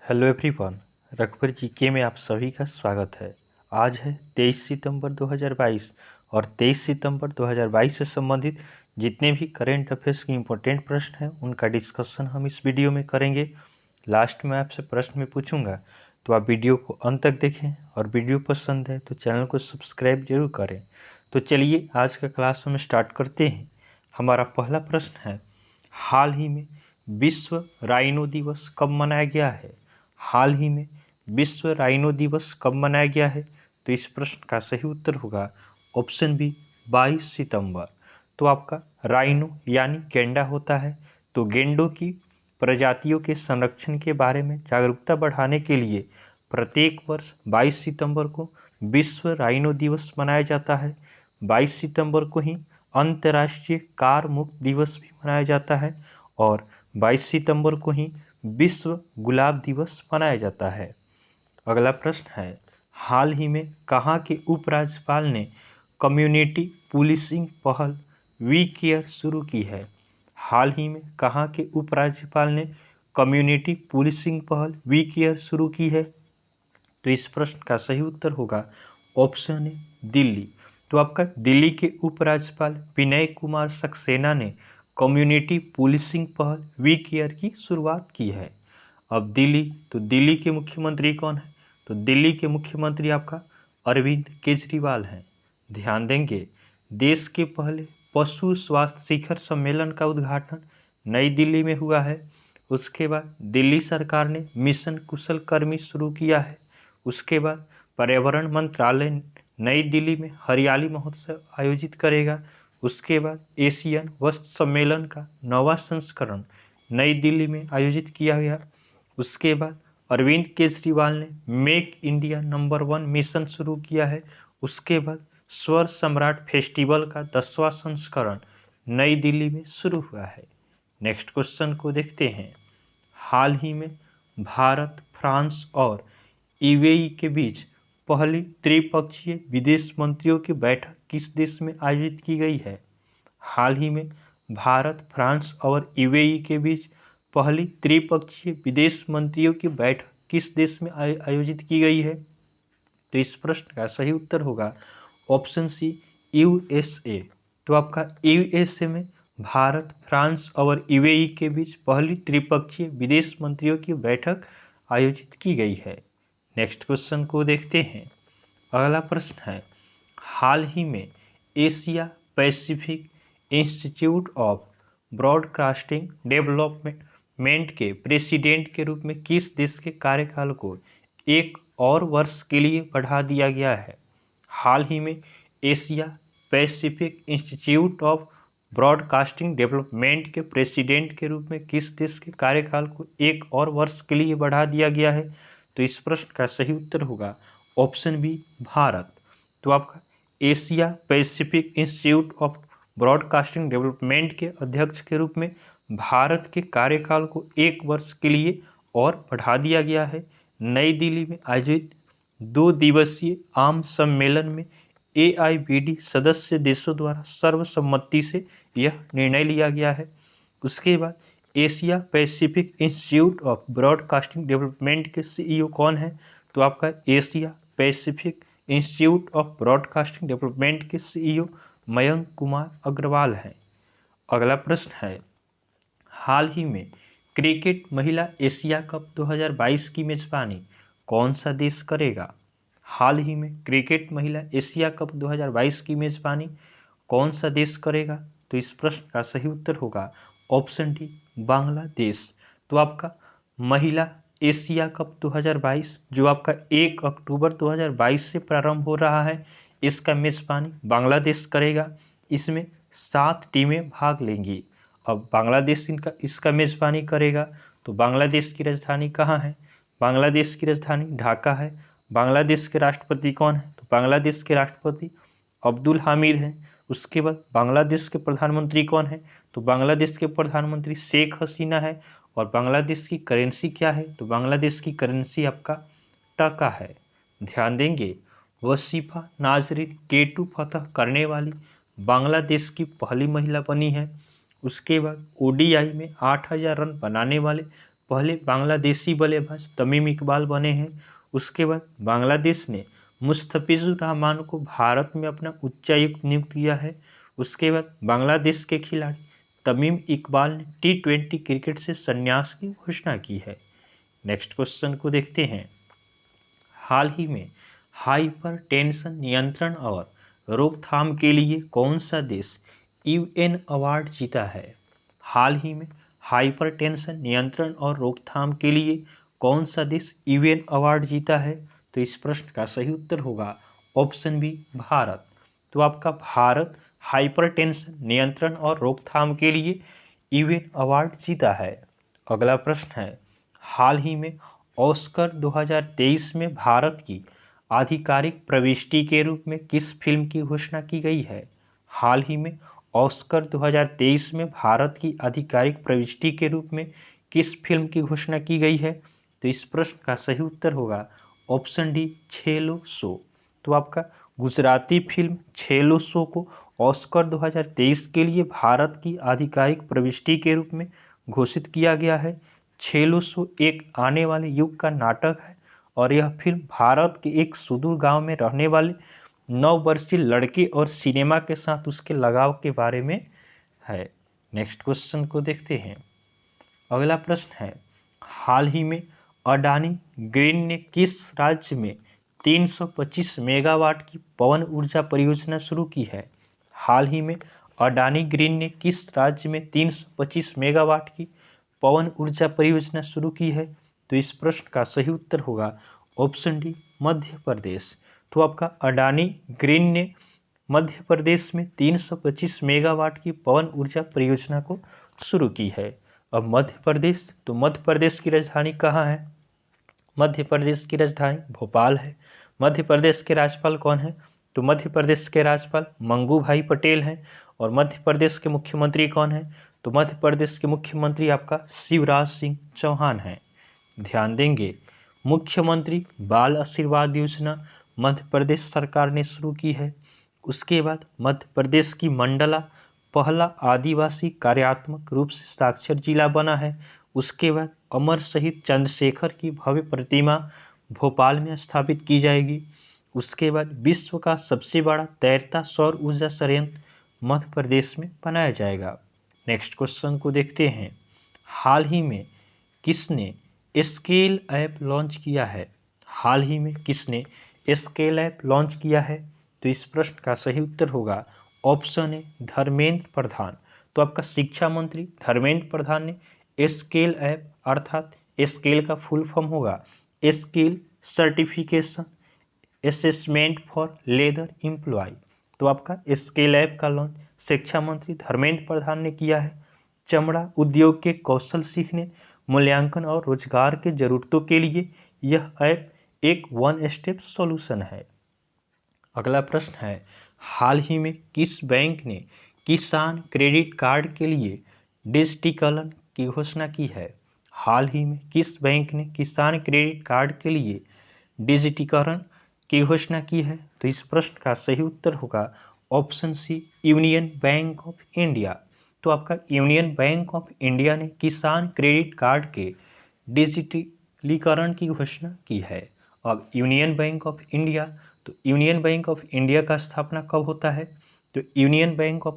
Hello everyone, रघुवर GK में आप सभी का स्वागत है। आज है 23 सितंबर 2022 और 23 सितंबर 2022 से संबंधित जितने भी करेंट अफेयर्स के इम्पोर्टेंट प्रश्न हैं उनका डिस्कशन हम इस वीडियो में करेंगे। लास्ट में आपसे प्रश्न में पूछूंगा तो आप वीडियो को अंत तक देखें और वीडियो पसंद है तो चैनल को सब्सक्राइब जरूर करें। तो चलिए आज का क्लास हम स्टार्ट करते हैं। हमारा पहला प्रश्न है, हाल ही में विश्व राइनो दिवस कब मनाया गया है? हाल ही में विश्व राइनो दिवस कब मनाया गया है? तो इस प्रश्न का सही उत्तर होगा ऑप्शन बी 22 सितंबर। तो आपका राइनो यानी गेंडा होता है, तो गेंडों की प्रजातियों के संरक्षण के बारे में जागरूकता बढ़ाने के लिए प्रत्येक वर्ष 22 सितंबर को विश्व राइनो दिवस मनाया जाता है। 22 सितंबर को ही अंतर्राष्ट्रीय कार मुक्त दिवस भी मनाया जाता है और 22 सितंबर को ही विश्व गुलाब दिवस मनाया जाता है। अगला प्रश्न है, हाल ही में कहाँ के उपराज्यपाल ने कम्युनिटी पुलिसिंग पहल वी केयर शुरू की है? हाल ही में कहाँ के उपराज्यपाल ने कम्युनिटी पुलिसिंग पहल वी केयर शुरू की है? तो इस प्रश्न का सही उत्तर होगा ऑप्शन ए दिल्ली। तो आपका दिल्ली के उपराज्यपाल विनय कुमार सक्सेना ने कम्युनिटी पुलिसिंग पहल वी केयर की शुरुआत की है। अब दिल्ली, तो दिल्ली के मुख्यमंत्री कौन है? तो दिल्ली के मुख्यमंत्री आपका अरविंद केजरीवाल हैं। ध्यान देंगे, देश के पहले पशु स्वास्थ्य शिखर सम्मेलन का उद्घाटन नई दिल्ली में हुआ है। उसके बाद दिल्ली सरकार ने मिशन कुशल कर्मी शुरू किया है। उसके बाद पर्यावरण मंत्रालय नई दिल्ली में हरियाली महोत्सव आयोजित करेगा। उसके बाद एशियन वस्त्र सम्मेलन का 9वां संस्करण नई दिल्ली में आयोजित किया गया। उसके बाद अरविंद केजरीवाल ने मेक इंडिया नंबर 1 मिशन शुरू किया है। उसके बाद स्वर सम्राट फेस्टिवल का 10वां संस्करण नई दिल्ली में शुरू हुआ है। नेक्स्ट क्वेश्चन को देखते हैं, हाल ही में भारत, फ्रांस और यूएई के बीच पहली त्रिपक्षीय विदेश मंत्रियों की बैठक किस देश में आयोजित की गई है? हाल ही में भारत, फ्रांस और यूएई के बीच पहली त्रिपक्षीय विदेश मंत्रियों की बैठक किस देश में आयोजित की गई है? तो इस प्रश्न का सही उत्तर होगा ऑप्शन सी यूएसए। तो आपका यूएसए में भारत, फ्रांस और यूएई के बीच पहली त्रिपक्षीय विदेश मंत्रियों की बैठक आयोजित की गई है। नेक्स्ट क्वेश्चन को देखते हैं। अगला प्रश्न है, हाल ही में Asia Pacific institute of broadcasting development के प्रेसिडेंट के रूप में किस देश के कार्यकाल को एक और वर्ष के लिए बढ़ा दिया गया है? हाल ही में Asia Pacific institute of broadcasting development के प्रेसिडेंट के रूप में किस देश के कार्यकाल को एक और वर्ष के लिए बढ़ा दिया गया है? तो इस प्रश्न का सही उत्तर होगा ऑप्शन बी भारत। तो आपका Asia Pacific institute of broadcasting development के अध्यक्ष के रूप में भारत के कार्यकाल को एक वर्ष के लिए और बढ़ा दिया गया है। नई दिल्ली में आयोजित 2 दिवसीय आम सम्मेलन में एआईबीडी सदस्य देशों द्वारा सर्वसम्मति से यह निर्णय लिया गया है। उसके बाद Asia Pacific institute of broadcasting development के सीईओ कौन है? तो आपका Asia Pacific institute of broadcasting development के सीईओ मयंक कुमार अग्रवाल हैं। अगला प्रश्न है, हाल ही में क्रिकेट महिला एशिया कप 2022 की मेजबानी कौन सा देश करेगा? हाल ही में क्रिकेट महिला एशिया कप 2022 की मेजबानी कौन सा देश करेगा? तो इस प्रश्न का सही उत्तर होगा ऑप्शन डी बांग्लादेश। तो आपका महिला एशिया कप 2022 जो आपका 1 अक्टूबर 2022 से प्रारंभ हो रहा है, इसका मेजबानी बांग्लादेश करेगा। इसमें 7 टीमें भाग लेंगी। अब बांग्लादेश इसका मेजबानी करेगा, तो बांग्लादेश की राजधानी कहाँ है? बांग्लादेश की राजधानी ढाका है। बांग्लादेश के राष्ट्रपति कौन है? तो बांग्लादेश के राष्ट्रपति अब्दुल हामिद हैं। उसके बाद बांग्लादेश के प्रधानमंत्री कौन है? तो बांग्लादेश के प्रधानमंत्री शेख हसीना है। और बांग्लादेश की करेंसी क्या है? तो बांग्लादेश की करेंसी आपका टका है। ध्यान देंगे, वसीफा नाजरीन K2 फतह करने वाली बांग्लादेश की पहली महिला बनी है। उसके बाद ओडीआई में 8000 रन बनाने वाले पहले बांग्लादेशी बल्लेबाज तमीम इकबाल बने हैं। उसके बाद बांग्लादेश ने मुस्तफिजुर रहमान को भारत में अपना उच्चायुक्त नियुक्त किया है। उसके बाद बांग्लादेश के खिलाड़ी तमीम इकबाल ने T20 क्रिकेट से संन्यास की घोषणा की है। नेक्स्ट क्वेश्चन को देखते हैं। हाल ही में हाइपरटेंशन नियंत्रण और रोकथाम के लिए कौन सा देश UN अवार्ड जीता है? हाल ही में हाइपरटेंशन नियंत्रण और रोकथाम के लिए कौन सा देश UN अवार्ड जीता है? तो इस प्रश्न का सही उत्तर होगा ऑप्शन बी, भारत। तो आपका भारत हाइपरटेंशन नियंत्रण और रोकथाम के लिए UN अवार्ड जीता है। अगला प्रश्न है, हाल ही में ऑस्कर 2023 में भारत की आधिकारिक प्रविष्टि के रूप में किस फिल्म की घोषणा की गई है? हाल ही में ऑस्कर 2023 में भारत की आधिकारिक प्रविष्टि के रूप में किस फिल्म की घोषणा की गई है? तो इस प्रश्न का सही उत्तर होगा ऑप्शन डी, छेलो सो। तो आपका गुजराती फिल्म छेलो सो को ऑस्कर 2023 के लिए भारत की आधिकारिक प्रविष्टि के रूप में घोषित किया गया है। छेलो सो एक आने वाले युग का नाटक है और यह फिल्म भारत के एक सुदूर गांव में रहने वाले 9 वर्षीय लड़के और सिनेमा के साथ उसके लगाव के बारे में है। नेक्स्ट क्वेश्चन को देखते हैं। अगला प्रश्न है, हाल ही में अडानी ग्रीन ने किस राज्य में 325 मेगावाट की पवन ऊर्जा परियोजना शुरू की है? हाल ही में अडानी ग्रीन ने किस राज्य में 325 मेगावाट की पवन ऊर्जा परियोजना शुरू की है? तो इस प्रश्न का सही उत्तर होगा ऑप्शन डी, मध्य प्रदेश। तो आपका अडानी ग्रीन ने मध्य प्रदेश में 325 मेगावाट की पवन ऊर्जा परियोजना को शुरू की है। अब मध्य प्रदेश, तो मध्य प्रदेश की राजधानी कहाँ है? मध्य प्रदेश की राजधानी भोपाल है। मध्य प्रदेश के राज्यपाल कौन है? तो मध्य प्रदेश के राज्यपाल मंगू भाई पटेल हैं। और मध्य प्रदेश के मुख्यमंत्री कौन है? तो मध्य प्रदेश के मुख्यमंत्री आपका शिवराज सिंह चौहान हैं। ध्यान देंगे, मुख्यमंत्री बाल आशीर्वाद योजना मध्य प्रदेश सरकार ने शुरू की है। उसके बाद मध्य प्रदेश की मंडला पहला आदिवासी कार्यात्मक रूप से साक्षर जिला बना है। उसके बाद अमर शहीद चंद्रशेखर की भव्य प्रतिमा भोपाल में स्थापित की जाएगी। उसके बाद विश्व का सबसे बड़ा तैरता सौर ऊर्जा संयंत्र मध्य प्रदेश में बनाया जाएगा। नेक्स्ट क्वेश्चन को देखते हैं। हाल ही में किसने स्केल ऐप लॉन्च किया है? हाल ही में किसने स्केल ऐप लॉन्च किया है? तो इस प्रश्न का सही उत्तर होगा ऑप्शन ए, धर्मेंद्र प्रधान। तो आपका शिक्षा मंत्री धर्मेंद्र प्रधान ने स्केल ऐप अर्थात स्केल का फुल फॉर्म होगा skill certification assessment for leather employ. तो आपका स्केल ऐप का लॉन्च शिक्षा मंत्री धर्मेंद्र प्रधान ने किया है। चमड़ा उद्योग के कौशल सीखने, मूल्यांकन और रोजगार के जरूरतों के लिए यह ऐप एक वन स्टेप सॉल्यूशन है। अगला प्रश्न है, हाल ही में किस बैंक ने किसान क्रेडिट कार्ड के लिए डिजिटीकरण की घोषणा की है? हाल ही में किस बैंक ने किसान क्रेडिट कार्ड के लिए डिजिटीकरण की घोषणा की है? तो इस प्रश्न का सही उत्तर होगा option C, Union Bank of India. तो आपका यूनियन बैंक ऑफ इंडिया ने किसान क्रेडिट कार्ड के डिजिटलीकरण की घोषणा की है। अब यूनियन बैंक ऑफ इंडिया, तो यूनियन बैंक ऑफ इंडिया का स्थापना कब होता है? तो यूनियन बैंक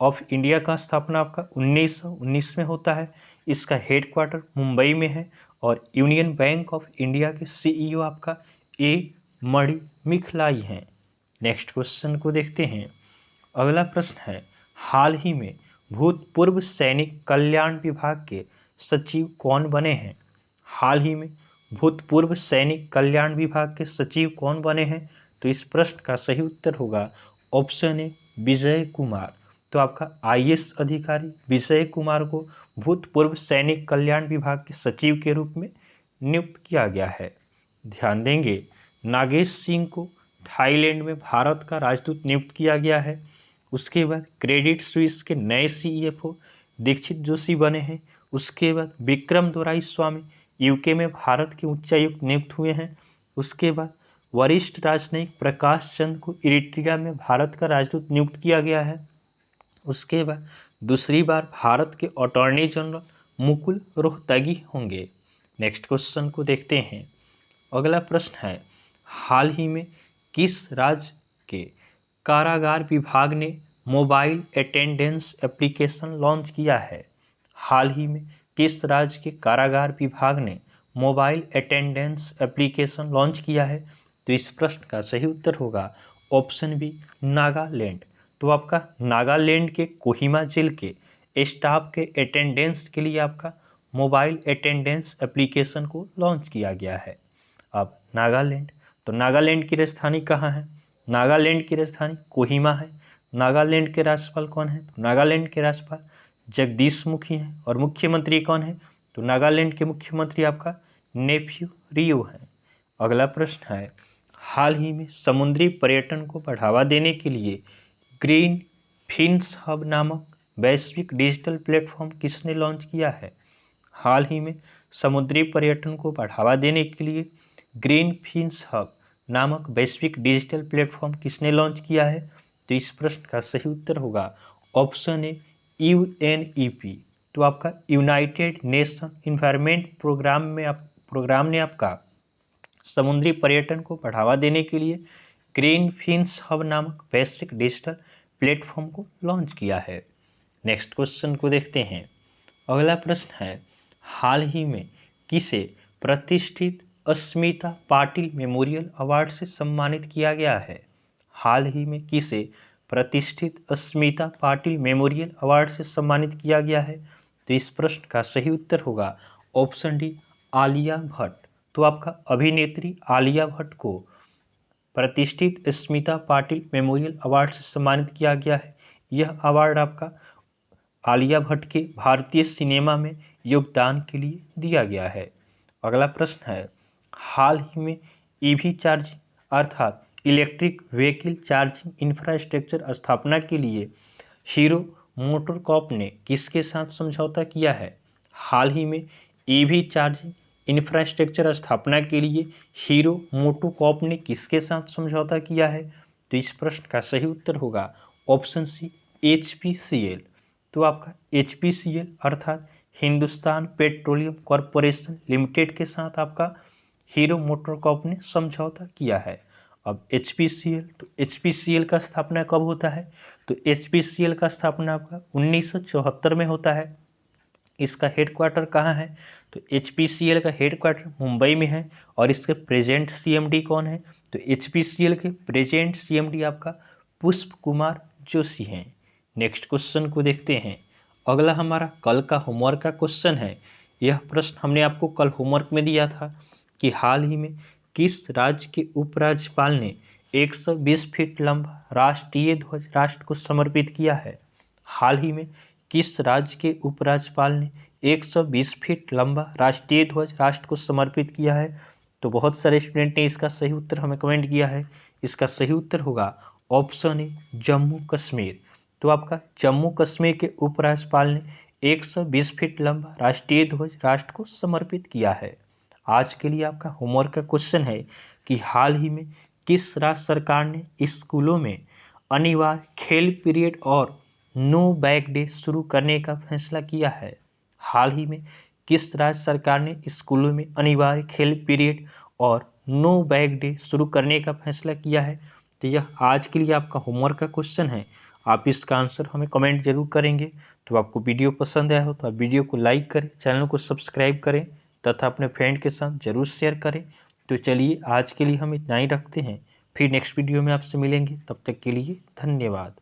ऑफ इंडिया का स्थापना आपका 1919 में होता है। इसका हेडक्वार्टर मुंबई में है और यूनियन बैंक ऑफ इंडिया के CEO आपका ए मणि मिखलाई हैं। नेक्स्ट क्वेश्चन को देखते हैं। अगला प्रश्न है, हाल ही में भूतपूर्व सैनिक कल्याण विभाग के सचिव कौन बने हैं? हाल ही में भूतपूर्व सैनिक कल्याण विभाग के सचिव कौन बने हैं? तो इस प्रश्न का सही उत्तर होगा ऑप्शन ए, विजय कुमार। तो आपका IAS अधिकारी विजय कुमार को भूतपूर्व सैनिक कल्याण विभाग के सचिव के रूप में नियुक्त किया गया है। ध्यान देंगे, नागेश सिंह को थाईलैंड में भारत का राजदूत नियुक्त किया गया है। उसके बाद क्रेडिट स्विस के नए CFO दीक्षित जोशी बने हैं। उसके बाद विक्रम दोराईस्वामी UK में भारत के उच्चायुक्त नियुक्त हुए हैं। उसके बाद वरिष्ठ राजनयिक प्रकाश चंद को इरिट्रिया में भारत का राजदूत नियुक्त किया गया है। उसके बाद दूसरी बार भारत के अटॉर्नी जनरल मुकुल रोहतगी होंगे। नेक्स्ट क्वेश्चन को देखते हैं। अगला प्रश्न है, हाल ही में किस राज्य के कारागार विभाग ने मोबाइल अटेंडेंस एप्लीकेशन लॉन्च किया है? हाल ही में किस राज्य के कारागार विभाग ने मोबाइल अटेंडेंस एप्लीकेशन लॉन्च किया है? तो इस प्रश्न का सही उत्तर होगा ऑप्शन बी, नागालैंड। तो आपका नागालैंड के कोहिमा जेल के स्टाफ के अटेंडेंस के लिए आपका मोबाइल अटेंडेंस एप्लीकेशन को लॉन्च किया गया है। अब नागालैंड, तो नागालैंड की राजधानी कहाँ है? नागालैंड की राजधानी कोहिमा है। नागालैंड के राज्यपाल कौन है? तो नागालैंड के राज्यपाल जगदीश मुखी हैं। और मुख्यमंत्री कौन है? तो नागालैंड के मुख्यमंत्री आपका नेफ्यू रियो है। अगला प्रश्न है, हाल ही में समुद्री पर्यटन को बढ़ावा देने के लिए ग्रीन फिन्स हब नामक वैश्विक डिजिटल प्लेटफॉर्म किसने लॉन्च किया है? हाल ही में समुद्री पर्यटन को बढ़ावा देने के लिए ग्रीन फिन्स हब नामक वैश्विक डिजिटल प्लेटफॉर्म किसने लॉन्च किया है? तो इस प्रश्न का सही उत्तर होगा ऑप्शन ए, UNEP। तो आपका यूनाइटेड नेशन इन्वायरमेंट प्रोग्राम ने आपका समुद्री पर्यटन को बढ़ावा देने के लिए ग्रीन फिन्स हब नामक वैश्विक डिजिटल प्लेटफॉर्म को लॉन्च किया है। नेक्स्ट क्वेश्चन को देखते हैं। अगला प्रश्न है, हाल ही में किसे प्रतिष्ठित अस्मिता पाटिल मेमोरियल अवार्ड से सम्मानित किया गया है? हाल ही में किसे प्रतिष्ठित अस्मिता पाटिल मेमोरियल अवार्ड से सम्मानित किया गया है? तो इस प्रश्न का सही उत्तर होगा ऑप्शन डी, आलिया भट्ट। तो आपका अभिनेत्री आलिया भट्ट को प्रतिष्ठित स्मिता पाटिल मेमोरियल अवार्ड से सम्मानित किया गया है। यह अवार्ड आपका आलिया भट्ट के भारतीय सिनेमा में योगदान के लिए दिया गया है। अगला प्रश्न है, हाल ही में ईवी चार्जिंग अर्थात इलेक्ट्रिक व्हीकल चार्जिंग इंफ्रास्ट्रक्चर स्थापना के लिए हीरो मोटोकॉर्प ने किसके साथ समझौता किया है? हाल ही में ईवी चार्जिंग इंफ्रास्ट्रक्चर स्थापना के लिए हीरो मोटोकॉर्प ने किसके साथ समझौता किया है? तो इस प्रश्न का सही उत्तर होगा ऑप्शन सी, HPCL। तो आपका HPCL अर्थात हिंदुस्तान पेट्रोलियम कॉरपोरेशन लिमिटेड के साथ आपका हीरो मोटोकॉर्प ने समझौता किया है। अब HPCL, तो HPCL का स्थापना कब होता है? तो HPCL का स्थापना आपका 1974 में होता है। इसका हेडक्वार्टर कहाँ है? तो HPCL का हेडक्वार्टर मुंबई में है। और इसके प्रेजेंट CMD कौन है? तो HPCL के प्रेजेंट CMD आपका पुष्प कुमार जोशी हैं। नेक्स्ट क्वेश्चन को देखते हैं। अगला हमारा कल का होमवर्क का क्वेश्चन है। यह प्रश्न हमने आपको कल होमवर्क में दिया था कि हाल ही में किस राज्य के उपराज्यपाल ने 120 फीट लंबा राष्ट्रीय ध्वज राष्ट्र को समर्पित किया है? हाल ही में किस राज्य के उपराज्यपाल ने 120 फीट लंबा राष्ट्रीय ध्वज राष्ट्र को समर्पित किया है? तो बहुत सारे स्टूडेंट ने इसका सही उत्तर हमें कमेंट किया है। इसका सही उत्तर होगा ऑप्शन ए, जम्मू कश्मीर। तो आपका जम्मू कश्मीर के उपराज्यपाल ने 120 फीट लंबा राष्ट्रीय ध्वज राष्ट्र को समर्पित किया है। आज के लिए आपका होमवर्क का क्वेश्चन है कि हाल ही में किस राज्य सरकार ने स्कूलों में अनिवार्य खेल पीरियड और नो बैग डे शुरू करने का फैसला किया है? हाल ही में किस राज्य सरकार ने स्कूलों में अनिवार्य खेल पीरियड और नो बैग डे शुरू करने का फैसला किया है? तो यह आज के लिए आपका होमवर्क का क्वेश्चन है। आप इसका आंसर हमें कमेंट जरूर करेंगे। तो आपको वीडियो पसंद आया हो तो आप वीडियो को लाइक करें, चैनल को सब्सक्राइब करें तथा अपने फ्रेंड के साथ जरूर शेयर करें। तो चलिए आज के लिए हम इतना ही रखते हैं, फिर नेक्स्ट वीडियो में आपसे मिलेंगे। तब तक के लिए धन्यवाद।